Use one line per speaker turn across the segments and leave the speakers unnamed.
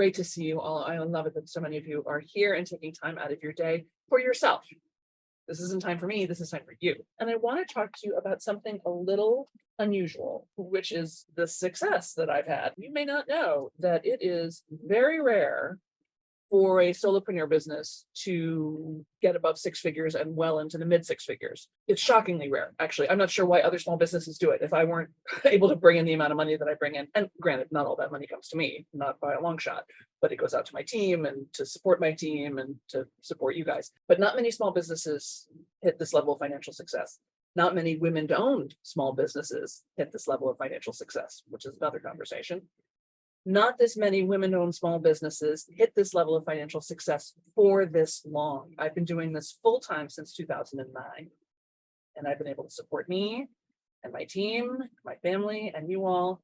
Great to see you all. I love it that so many of you are here and taking time out of your day for yourself. This isn't time for me, this is time for you. And I want to talk to you about something a little unusual, which is the success that I've had. You may not know that it is very rare for a solopreneur business to get above six figures and well into the mid six figures. It's shockingly rare, actually. I'm not sure why other small businesses do it. If I weren't able to bring in the amount of money that I bring in, and granted, not all that money comes to me, not by a long shot, but it goes out to my team and to support my team and to support you guys. But not many small businesses hit this level of financial success. Not many women-owned small businesses hit this level of financial success, which is another conversation. Not this many women-owned small businesses hit this level of financial success for this long. I've been doing this full-time since 2009, and I've been able to support me and my team, my family, and you all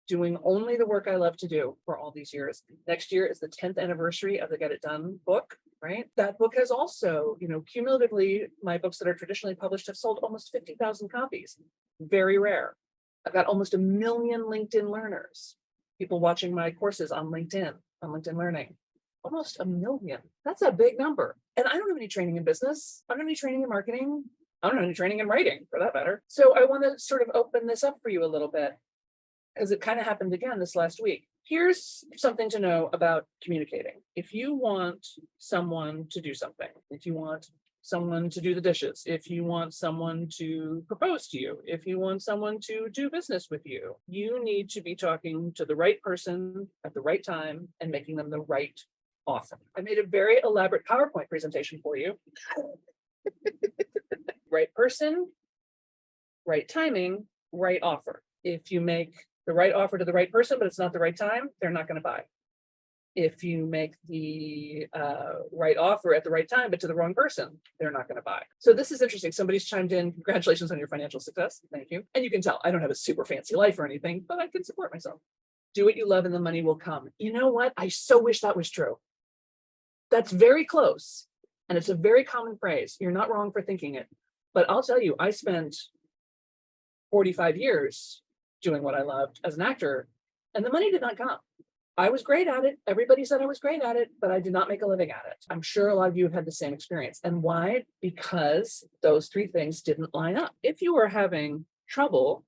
doing only the work I love to do for all these years. Next year is the 10th anniversary of the Get It Done book, right? That book has also, cumulatively, my books that are traditionally published have sold almost 50,000 copies. Very rare. I've got almost 1 million LinkedIn learners. People watching my courses on LinkedIn Learning. Almost 1 million. That's a big number. And I don't have any training in business. I don't have any training in marketing. I don't have any training in writing, for that matter. So I want to sort of open this up for you a little bit, because it kind of happened again this last week. Here's something to know about communicating. If you want someone to do something, if you want someone to do the dishes, if you want someone to propose to you, if you want someone to do business with you, you need to be talking to the right person at the right time and making them the right offer. I made a very elaborate PowerPoint presentation for you. Right person, right timing, right offer. If you make the right offer to the right person, but it's not the right time, they're not going to buy. If you make the right offer at the right time, but to the wrong person, they're not going to buy. So this is interesting. Somebody's chimed in. Congratulations on your financial success. Thank you. And you can tell I don't have a super fancy life or anything, but I can support myself. Do what you love and the money will come. You know what? I so wish that was true. That's very close. And it's a very common phrase. You're not wrong for thinking it. But I'll tell you, I spent 45 years doing what I loved as an actor, and the money did not come. I was great at it. Everybody said I was great at it, but I did not make a living at it. I'm sure a lot of you have had the same experience. And why? Because those three things didn't line up. If you are having trouble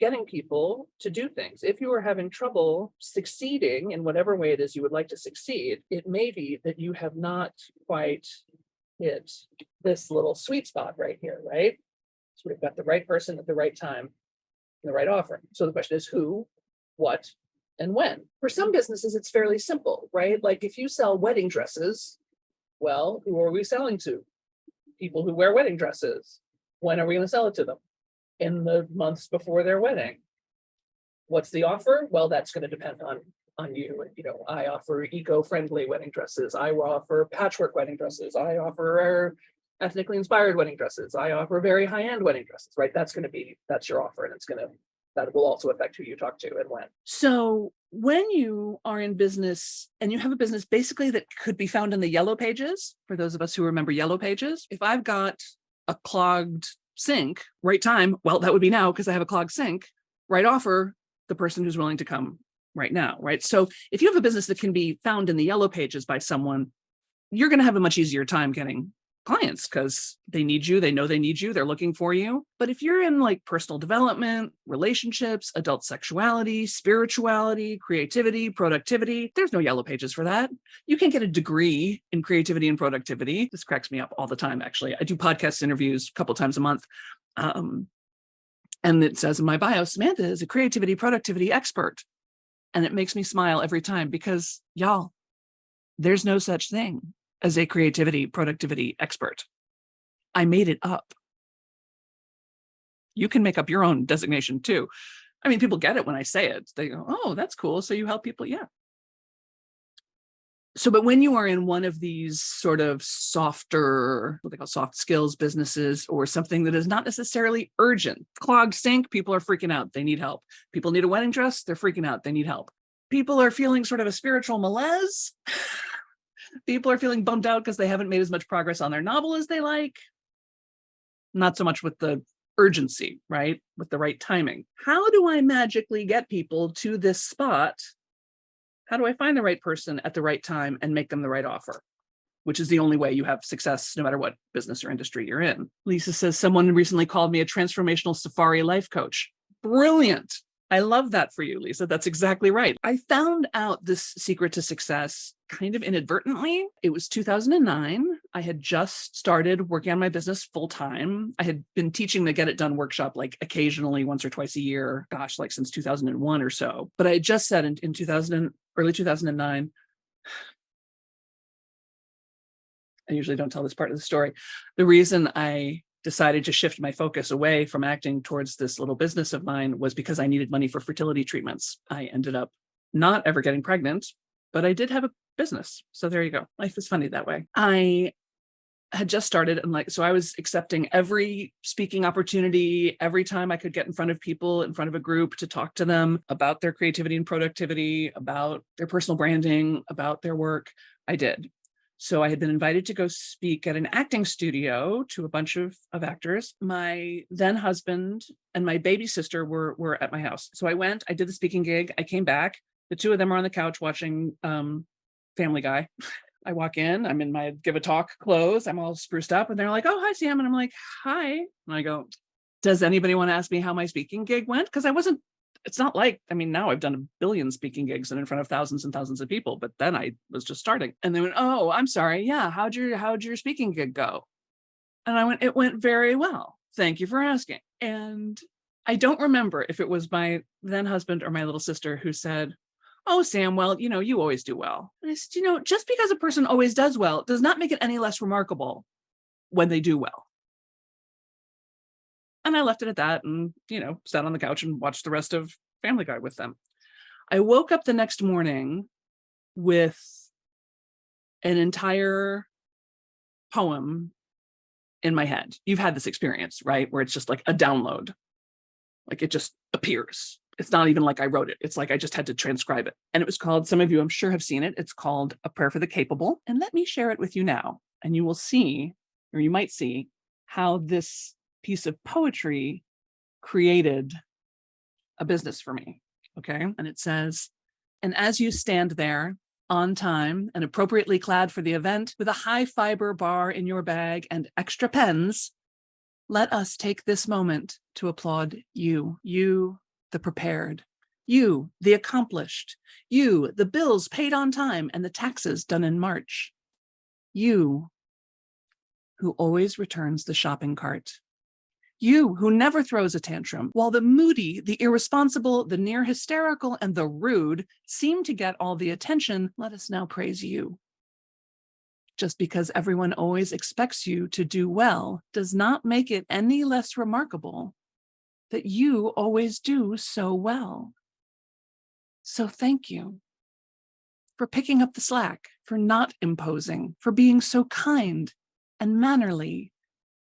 getting people to do things, if you are having trouble succeeding in whatever way it is you would like to succeed, it may be that you have not quite hit this little sweet spot right here, right? So we've got the right person at the right time, the right offer. So the question is who, what, and when. For some businesses, it's fairly simple, right? Like if you sell wedding dresses, well, who are we selling to? People who wear wedding dresses. When are we going to sell it to them? In the months before their wedding. What's the offer? Well, that's going to depend on you. I offer eco-friendly wedding dresses. I offer patchwork wedding dresses. I offer ethnically inspired wedding dresses. I offer very high-end wedding dresses, right? That's your offer, and that will also affect who you talk to and when. So when you are in business and you have a business basically that could be found in the yellow pages, for those of us who remember yellow pages, if I've got a clogged sink, right time, well, that would be now because I have a clogged sink, right offer, the person who's willing to come right now, right? So if you have a business that can be found in the yellow pages by someone, you're going to have a much easier time getting clients because they need you, they know they need you, they're looking for you. But if you're in like personal development, relationships, adult sexuality, spirituality, creativity, productivity, there's no yellow pages for that. You can get a degree in creativity and productivity. This cracks me up all the time, actually. I do podcast interviews a couple times a month. And it says in my bio, Samantha is a creativity, productivity expert. And it makes me smile every time because, y'all, there's no such thing as a creativity, productivity expert. I made it up. You can make up your own designation too. I mean, people get it when I say it. They go, oh, that's cool. So you help people? Yeah. So, but when you are in one of these sort of softer, what they call soft skills businesses, or something that is not necessarily urgent, clogged sink, people are freaking out. They need help. People need a wedding dress. They're freaking out. They need help. People are feeling sort of a spiritual malaise. People are feeling bummed out because they haven't made as much progress on their novel as they like. Not so much with the urgency, right? With the right timing. How do I magically get people to this spot How do I find the right person at the right time and make them the right offer? Which is the only way you have success, no matter what business or industry you're in. Lisa says, someone recently called me a transformational safari life coach. Brilliant. I love that for you, Lisa. That's exactly right. I found out this secret to success kind of inadvertently. It was 2009. I had just started working on my business full time. I had been teaching the Get It Done workshop like occasionally once or twice a year, gosh, like since 2001 or so. But I had just said in early 2009, I usually don't tell this part of the story. The reason I decided to shift my focus away from acting towards this little business of mine was because I needed money for fertility treatments. I ended up not ever getting pregnant, but I did have a business. So there you go. Life is funny that way. I had just started and so I was accepting every speaking opportunity, every time I could get in front of people, in front of a group to talk to them about their creativity and productivity, about their personal branding, about their work. I did. So I had been invited to go speak at an acting studio to a bunch of actors. My then husband and my baby sister were at my house. So I went, I did the speaking gig. I came back. The two of them are on the couch watching Family Guy. I walk in, I'm in my give a talk clothes. I'm all spruced up and they're like, oh, hi, Sam. And I'm like, hi. And I go, does anybody want to ask me how my speaking gig went? Because it's not like, now I've done a billion speaking gigs and in front of thousands and thousands of people, but then I was just starting. And they went, oh, I'm sorry. Yeah. How'd your speaking gig go? And I went, it went very well. Thank you for asking. And I don't remember if it was my then husband or my little sister who said, oh, Sam, well, you always do well. And I said, just because a person always does well does not make it any less remarkable when they do well. And I left it at that and, sat on the couch and watched the rest of Family Guy with them. I woke up the next morning with an entire poem in my head. You've had this experience, right? Where it's just like a download. Like it just appears. It's not even like I wrote it. It's like I just had to transcribe it. And it was called, some of you I'm sure have seen it. It's called A Prayer for the Capable. And let me share it with you now. And you will see, or you might see, how this piece of poetry created a business for me. Okay. And it says, and as you stand there on time and appropriately clad for the event with a high fiber bar in your bag and extra pens, let us take this moment to applaud you, the prepared, you, the accomplished, you, the bills paid on time and the taxes done in March, you who always returns the shopping cart, you who never throws a tantrum, while the moody, the irresponsible, the near hysterical, and the rude seem to get all the attention. Let us now praise you. Just because everyone always expects you to do well does not make it any less remarkable that you always do so well. So thank you for picking up the slack, for not imposing, for being so kind and mannerly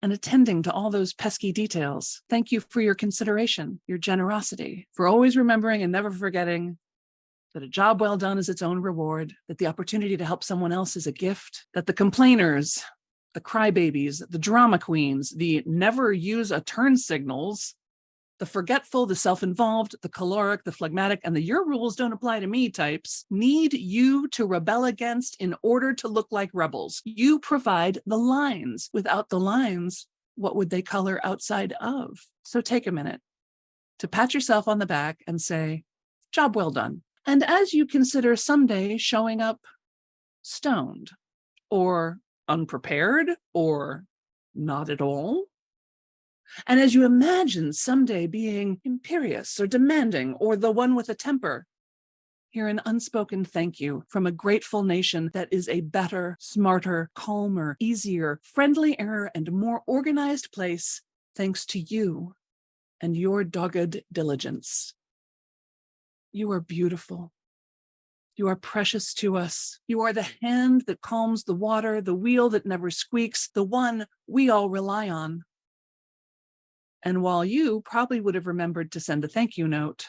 and attending to all those pesky details. Thank you for your consideration, your generosity, for always remembering and never forgetting that a job well done is its own reward, that the opportunity to help someone else is a gift, that the complainers, the crybabies, the drama queens, the never use a turn signals, the forgetful, the self-involved, the caloric, the phlegmatic, and the your rules don't apply to me types need you to rebel against in order to look like rebels. You provide the lines. Without the lines, what would they color outside of? So take a minute to pat yourself on the back and say, job well done. And as you consider someday showing up stoned or unprepared or not at all, and as you imagine someday being imperious or demanding or the one with a temper, hear an unspoken thank you from a grateful nation that is a better, smarter, calmer, easier, friendlier, and more organized place thanks to you and your dogged diligence. You are beautiful. You are precious to us. You are the hand that calms the water, the wheel that never squeaks, the one we all rely on. And while you probably would have remembered to send a thank you note,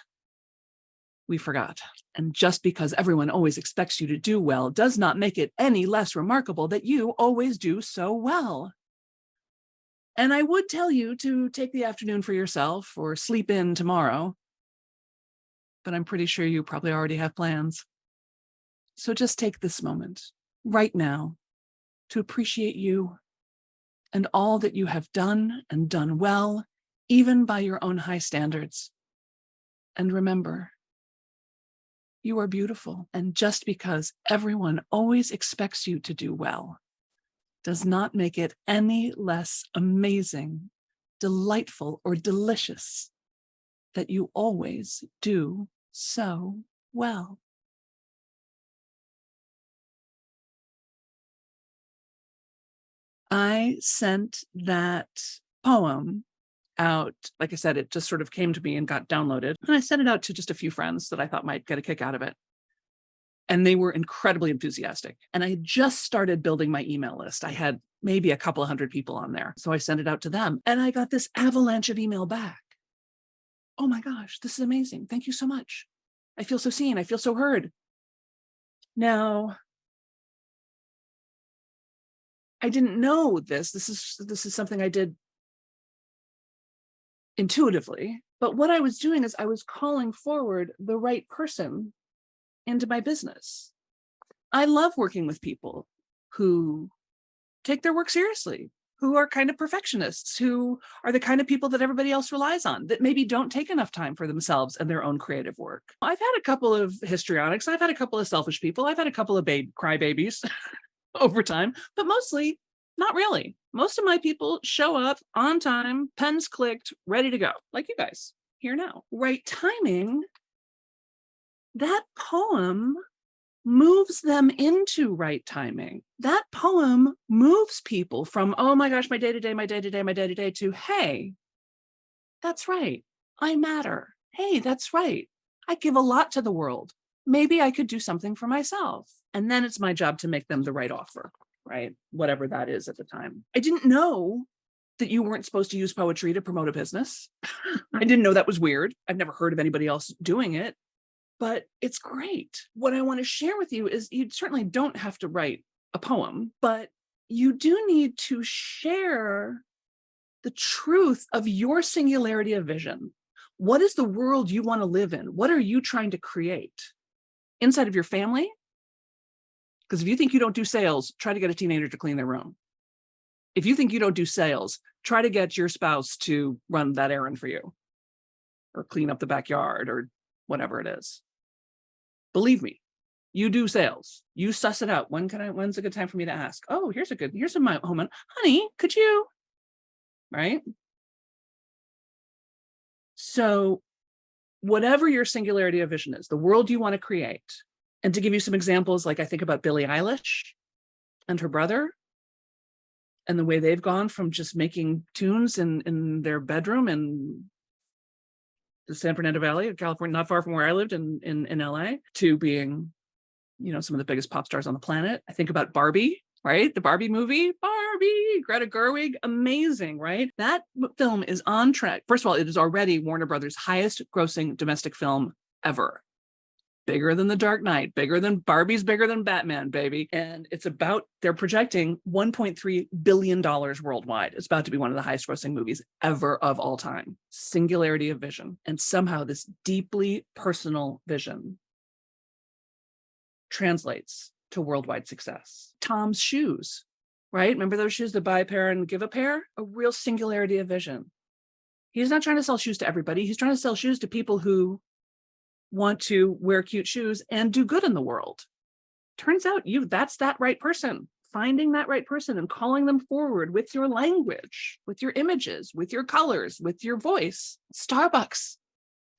we forgot. And just because everyone always expects you to do well does not make it any less remarkable that you always do so well. And I would tell you to take the afternoon for yourself or sleep in tomorrow, but I'm pretty sure you probably already have plans.
So just take this moment right now to appreciate you and all that you have done and done well, even by your own high standards. And remember, you are beautiful. And just because everyone always expects you to do well does not make it any less amazing, delightful, or delicious that you always do so well. I sent that poem out. Like I said, it just sort of came to me and got downloaded. And I sent it out to just a few friends that I thought might get a kick out of it. And they were incredibly enthusiastic. And I had just started building my email list. I had maybe a couple of hundred people on there. So I sent it out to them. And I got this avalanche of email back. Oh my gosh, this is amazing. Thank you so much. I feel so seen. I feel so heard. Now, I didn't know this. This is something I did intuitively. But what I was doing is I was calling forward the right person into my business. I love working with people who take their work seriously, who are kind of perfectionists, who are the kind of people that everybody else relies on, that maybe don't take enough time for themselves and their own creative work. I've had a couple of histrionics. I've had a couple of selfish people. I've had a couple of crybabies over time, but mostly not really. Most of my people show up on time, pens clicked, ready to go, like you guys here now. Right timing, that poem moves them into right timing. That poem moves people from, oh my gosh, my day-to-day, to, hey, that's right, I matter. Hey, that's right, I give a lot to the world. Maybe I could do something for myself. And then it's my job to make them the right offer, right? Whatever that is at the time. I didn't know that you weren't supposed to use poetry to promote a business. I didn't know that was weird. I've never heard of anybody else doing it. But it's great. What I want to share with you is you certainly don't have to write a poem, but you do need to share the truth of your singularity of vision. What is the world you want to live in? What are you trying to create inside of your family? Because if you think you don't do sales, try to get a teenager to clean their room. If you think you don't do sales, try to get your spouse to run that errand for you or clean up the backyard or whatever it is. Believe me, you do sales. You suss it out. When's a good time for me to ask? Oh, here's a moment. Honey, could you? Right? So whatever your singularity of vision is, the world you want to create. And to give you some examples, like I think about Billie Eilish and her brother and the way they've gone from just making tunes in their bedroom in the San Fernando Valley of California, not far from where I lived in LA, to being, some of the biggest pop stars on the planet. I think about Barbie, right? The Barbie movie, Barbie, Greta Gerwig, amazing, right? That film is on track. First of all, it is already Warner Brothers' highest grossing domestic film ever. Bigger than The Dark Knight, bigger than Batman, baby. And it's about, they're projecting $1.3 billion worldwide. It's about to be one of the highest grossing movies ever of all time. Singularity of vision. And somehow this deeply personal vision translates to worldwide success. Tom's shoes, right? Remember those shoes that buy a pair and give a pair? A real singularity of vision. He's not trying to sell shoes to everybody. He's trying to sell shoes to people who want to wear cute shoes and do good in the world. Turns out that's that right person. Finding that right person and calling them forward with your language, with your images, with your colors, with your voice. Starbucks.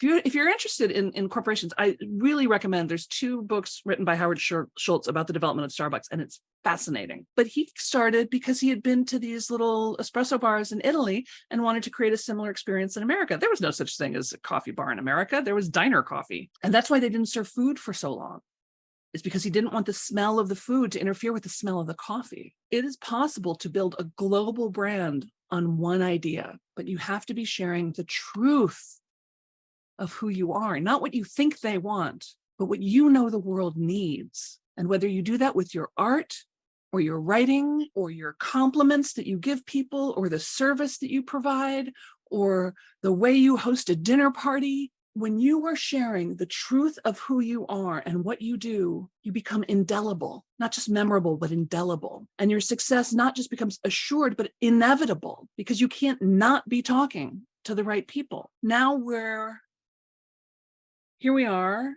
If you're interested in corporations, I really recommend, there's 2 books written by Howard Schultz about the development of Starbucks, and it's fascinating. But he started because he had been to these little espresso bars in Italy and wanted to create a similar experience in America. There was no such thing as a coffee bar in America. There was diner coffee. And that's why they didn't serve food for so long. It's because he didn't want the smell of the food to interfere with the smell of the coffee. It is possible to build a global brand on one idea, but you have to be sharing the truth of who you are, not what you think they want, but what you know the world needs. And whether you do that with your art or your writing or your compliments that you give people or the service that you provide or the way you host a dinner party, when you are sharing the truth of who you are and what you do, you become indelible, not just memorable, but indelible. And your success not just becomes assured, but inevitable, because you can't not be talking to the right people. Now here we are,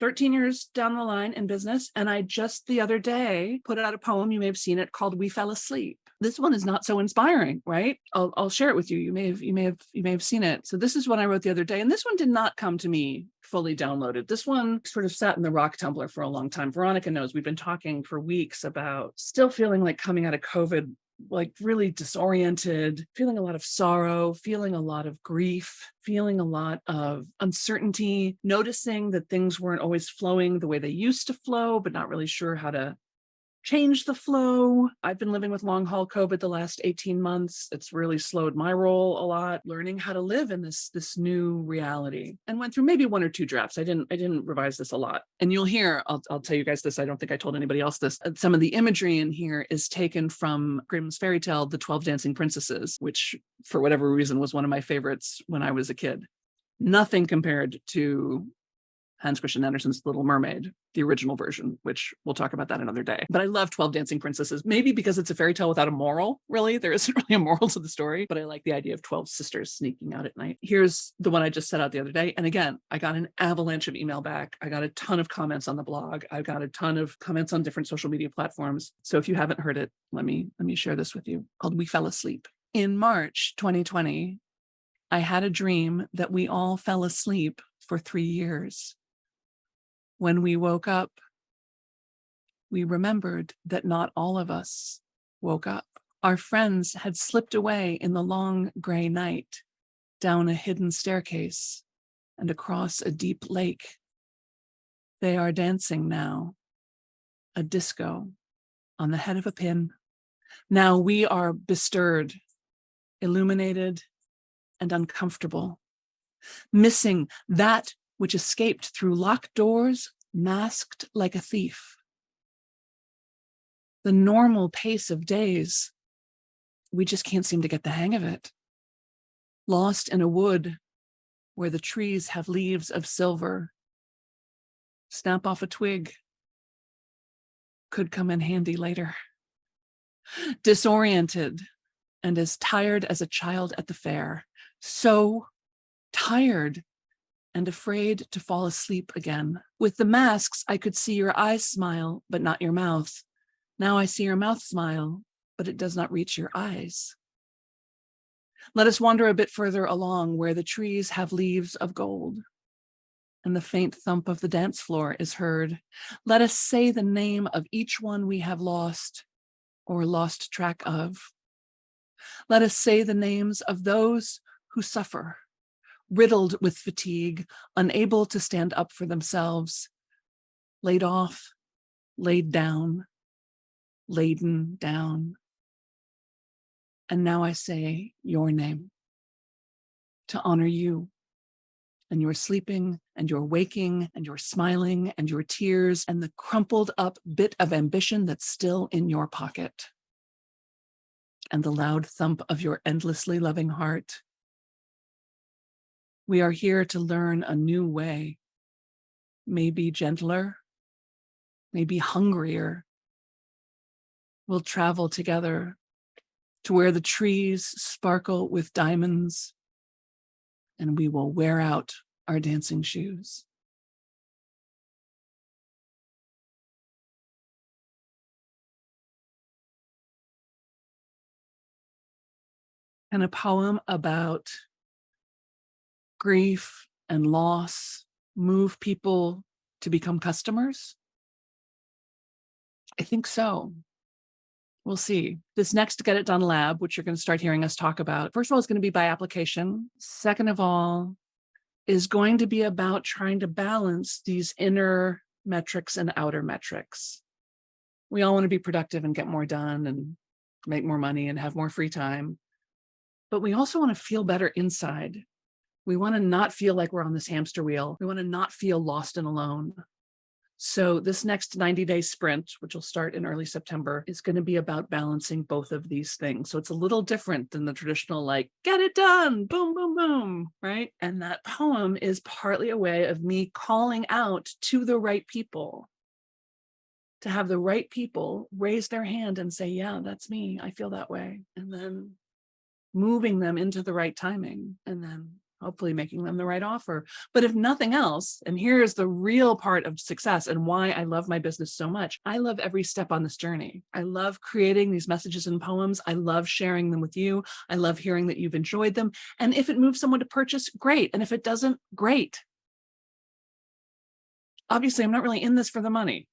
13 years down the line in business. And I just the other day put out a poem, you may have seen it, called We Fell Asleep. This one is not so inspiring, right? I'll share it with you. You may have seen it. So this is what I wrote the other day. And this one did not come to me fully downloaded. This one sort of sat in the rock tumbler for a long time. Veronica knows we've been talking for weeks about still feeling like coming out of COVID, like really disoriented, feeling a lot of sorrow, feeling a lot of grief, feeling a lot of uncertainty, noticing that things weren't always flowing the way they used to flow, but not really sure how to change the flow. I've been living with long haul COVID the last 18 months. It's really slowed my role a lot, learning how to live in this new reality, and went through maybe one or two drafts. I didn't revise this a lot. And you'll hear, I'll tell you guys this. I don't think I told anybody else this. Some of the imagery in here is taken from Grimm's fairy tale, The 12 Dancing Princesses, which for whatever reason was one of my favorites when I was a kid. Nothing compared to Hans Christian Andersen's Little Mermaid, the original version, which we'll talk about that another day. But I love 12 Dancing Princesses, maybe because it's a fairy tale without a moral, really. There isn't really a moral to the story, but I like the idea of 12 sisters sneaking out at night. Here's the one I just set out the other day. And again, I got an avalanche of email back. I got a ton of comments on the blog. I got a ton of comments on different social media platforms. So if you haven't heard it, let me share this with you, called We Fell Asleep. In March 2020, I had a dream that we all fell asleep for 3 years. When we woke up, we remembered that not all of us woke up. Our friends had slipped away in the long gray night, down a hidden staircase and across a deep lake. They are dancing now, a disco on the head of a pin. Now we are bestirred, illuminated, and uncomfortable, missing that which escaped through locked doors, masked like a thief. The normal pace of days, we just can't seem to get the hang of it. Lost in a wood where the trees have leaves of silver. Snap off a twig. Could come in handy later. Disoriented and as tired as a child at the fair. So tired and afraid to fall asleep again. With the masks, I could see your eyes smile, but not your mouth. Now I see your mouth smile, but it does not reach your eyes. Let us wander a bit further along where the trees have leaves of gold and the faint thump of the dance floor is heard. Let us say the name of each one we have lost or lost track of. Let us say the names of those who suffer, riddled with fatigue, unable to stand up for themselves, laid off, laid down, laden down. And now I say your name to honor you and your sleeping and your waking and your smiling and your tears and the crumpled up bit of ambition that's still in your pocket and the loud thump of your endlessly loving heart. We are here to learn a new way, maybe gentler, maybe hungrier. We'll travel together to where the trees sparkle with diamonds, and we will wear out our dancing shoes. And a poem about grief and loss move people to become customers? I think so. We'll see. This next Get It Done lab, which you're going to start hearing us talk about, first of all, is going to be by application. Second of all, is going to be about trying to balance these inner metrics and outer metrics. We all want to be productive and get more done and make more money and have more free time. But we also want to feel better inside. We want to not feel like we're on this hamster wheel. We want to not feel lost and alone. So this next 90-day sprint, which will start in early September, is going to be about balancing both of these things. So it's a little different than the traditional, like, get it done, boom, boom, boom, right? And that poem is partly a way of me calling out to the right people, to have the right people raise their hand and say, yeah, that's me. I feel that way. And then moving them into the right timing, and then hopefully making them the right offer. But if nothing else, and here's the real part of success and why I love my business so much, I love every step on this journey. I love creating these messages and poems. I love sharing them with you. I love hearing that you've enjoyed them. And if it moves someone to purchase, great. And if it doesn't, great. Obviously, I'm not really in this for the money.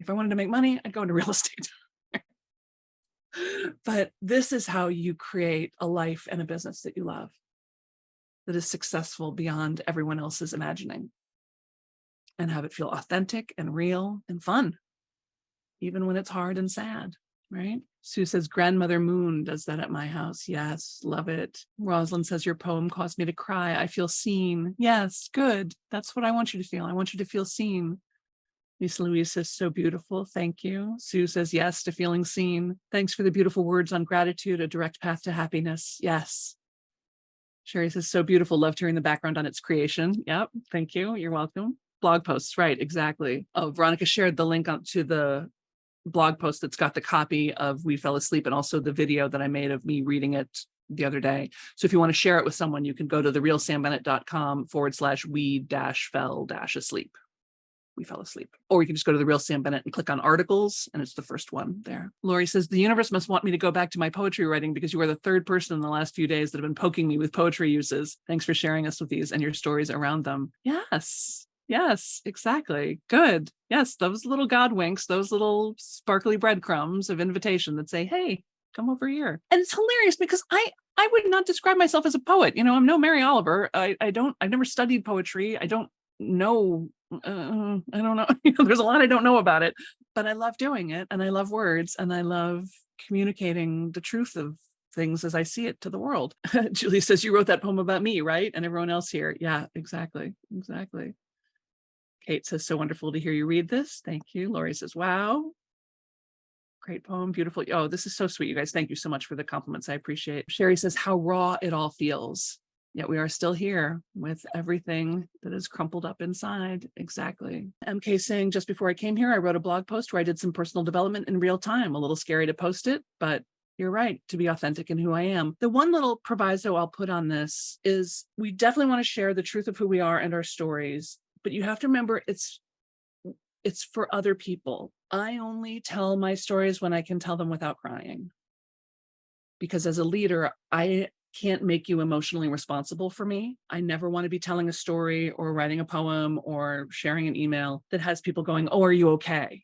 If I wanted to make money, I'd go into real estate. But this is how you create a life and a business that you love, that is successful beyond everyone else's imagining, and have it feel authentic and real and fun, even when it's hard and sad, right? Sue says, Grandmother Moon does that at my house. Yes, love it. Rosalind says, your poem caused me to cry. I feel seen. Yes, good. That's what I want you to feel. I want you to feel seen. Lisa Louise says, so beautiful. Thank you. Sue says, yes to feeling seen. Thanks for the beautiful words on gratitude, a direct path to happiness. Yes. Sherry says, so beautiful. Loved hearing the background on its creation. Yep. Thank you. You're welcome. Blog posts. Right. Exactly. Oh, Veronica shared the link to the blog post that's got the copy of We Fell Asleep and also the video that I made of me reading it the other day. So if you want to share it with someone, you can go to therealsambennett.com/we-fell-asleep. We fell asleep. Or you can just go to The Real Sam Bennett and click on articles, and it's the first one there. Lori says, the universe must want me to go back to my poetry writing because you are the third person in the last few days that have been poking me with poetry uses. Thanks for sharing us with these and your stories around them. Yes. Yes, exactly. Good. Yes, those little God winks, those little sparkly breadcrumbs of invitation that say, hey, come over here. And it's hilarious because I would not describe myself as a poet. You know, I'm no Mary Oliver. I've never studied poetry. I don't know. I don't know. There's a lot I don't know about it, but I love doing it, and I love words, and I love communicating the truth of things as I see it to the world. Julie says, you wrote that poem about me, right? And everyone else here. Yeah, exactly. Exactly. Kate says, so wonderful to hear you read this. Thank you. Lori says, wow. Great poem. Beautiful. Oh, this is so sweet, you guys. Thank you so much for the compliments. I appreciate it. Sherry says, how raw it all feels. Yet we are still here with everything that is crumpled up inside. Exactly. MK saying, just before I came here, I wrote a blog post where I did some personal development in real time. A little scary to post it, but you're right, to be authentic in who I am. The one little proviso I'll put on this is we definitely want to share the truth of who we are and our stories, but you have to remember it's for other people. I only tell my stories when I can tell them without crying. Because as a leader, I can't make you emotionally responsible for me. I never want to be telling a story or writing a poem or sharing an email that has people going, oh, are you okay?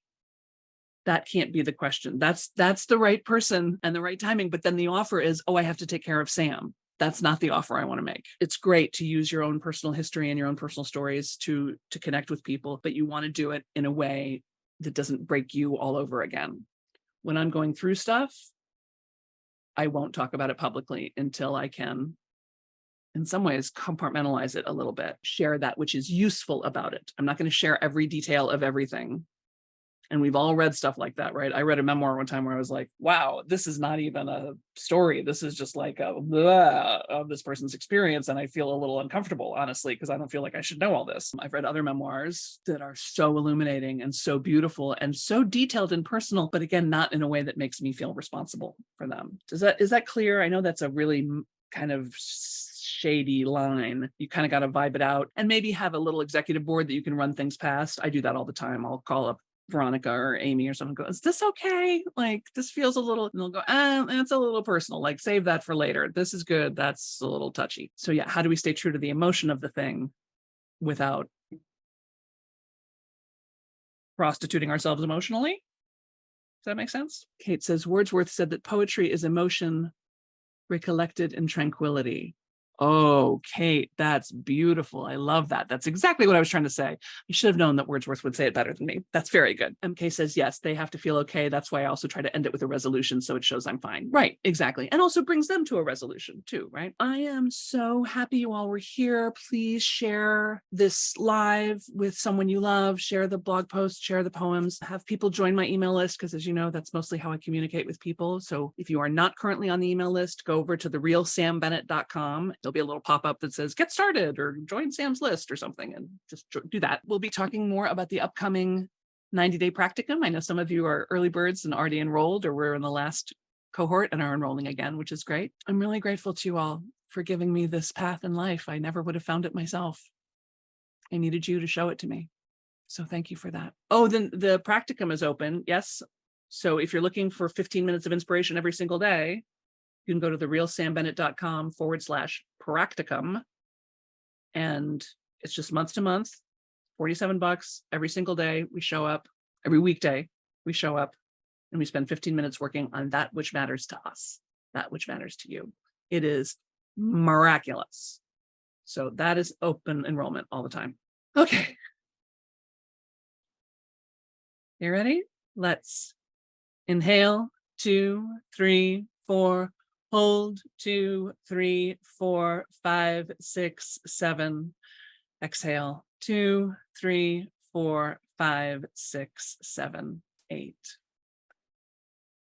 That can't be the question. That's the right person and the right timing. But then the offer is, oh, I have to take care of Sam. That's not the offer I want to make. It's great to use your own personal history and your own personal stories to connect with people, but you want to do it in a way that doesn't break you all over again. When I'm going through stuff, I won't talk about it publicly until I can, in some ways, compartmentalize it a little bit, share that which is useful about it. I'm not going to share every detail of everything. And we've all read stuff like that, right? I read a memoir one time where I was like, wow, this is not even a story. This is just like a blah of this person's experience. And I feel a little uncomfortable, honestly, because I don't feel like I should know all this. I've read other memoirs that are so illuminating and so beautiful and so detailed and personal, but again, not in a way that makes me feel responsible for them. Is that clear? I know that's a really kind of shady line. You kind of got to vibe it out and maybe have a little executive board that you can run things past. I do that all the time. I'll call up Veronica or Amy or someone, go, is this okay? Like, this feels a little, and they'll go, it's a little personal, like save that for later. This is good. That's a little touchy. So yeah, how do we stay true to the emotion of the thing without prostituting ourselves emotionally? Does that make sense? Kate says, Wordsworth said that poetry is emotion recollected in tranquility. Oh, Kate, that's beautiful. I love that. That's exactly what I was trying to say. You should have known that Wordsworth would say it better than me. That's very good. MK says, yes, they have to feel okay. That's why I also try to end it with a resolution so it shows I'm fine. Right, exactly. And also brings them to a resolution too, right? I am so happy you all were here. Please share this live with someone you love. Share the blog post, share the poems. Have people join my email list because, as you know, that's mostly how I communicate with people. So if you are not currently on the email list, go over to therealsambennett.com. There'll be a little pop-up that says get started or join Sam's list or something, and just do that. We'll be talking more about the upcoming 90-day practicum. I know some of you are early birds and already enrolled, or we're in the last cohort and are enrolling again, which is great. I'm really grateful to you all for giving me this path in life. I never would have found it myself. I needed you to show it to me. So thank you for that. Oh, then the practicum is open. Yes. So if you're looking for 15 minutes of inspiration every single day, you can go to therealsambennett.com/practicum. And it's just month to month, $47 every single day. We show up every weekday. We show up and we spend 15 minutes working on that which matters to us, that which matters to you. It is miraculous. So that is open enrollment all the time. Okay. You ready? Let's inhale, 2, 3, 4. Hold, 2, 3, 4, 5, 6, 7. Exhale, 2, 3, 4, 5, 6, 7, 8.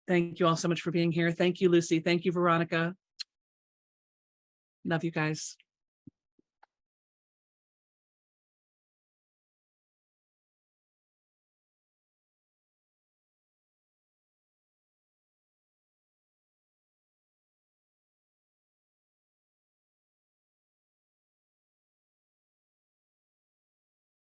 Thank you all so much for being here. Thank you, Lucy. Thank you, Veronica. Love you guys.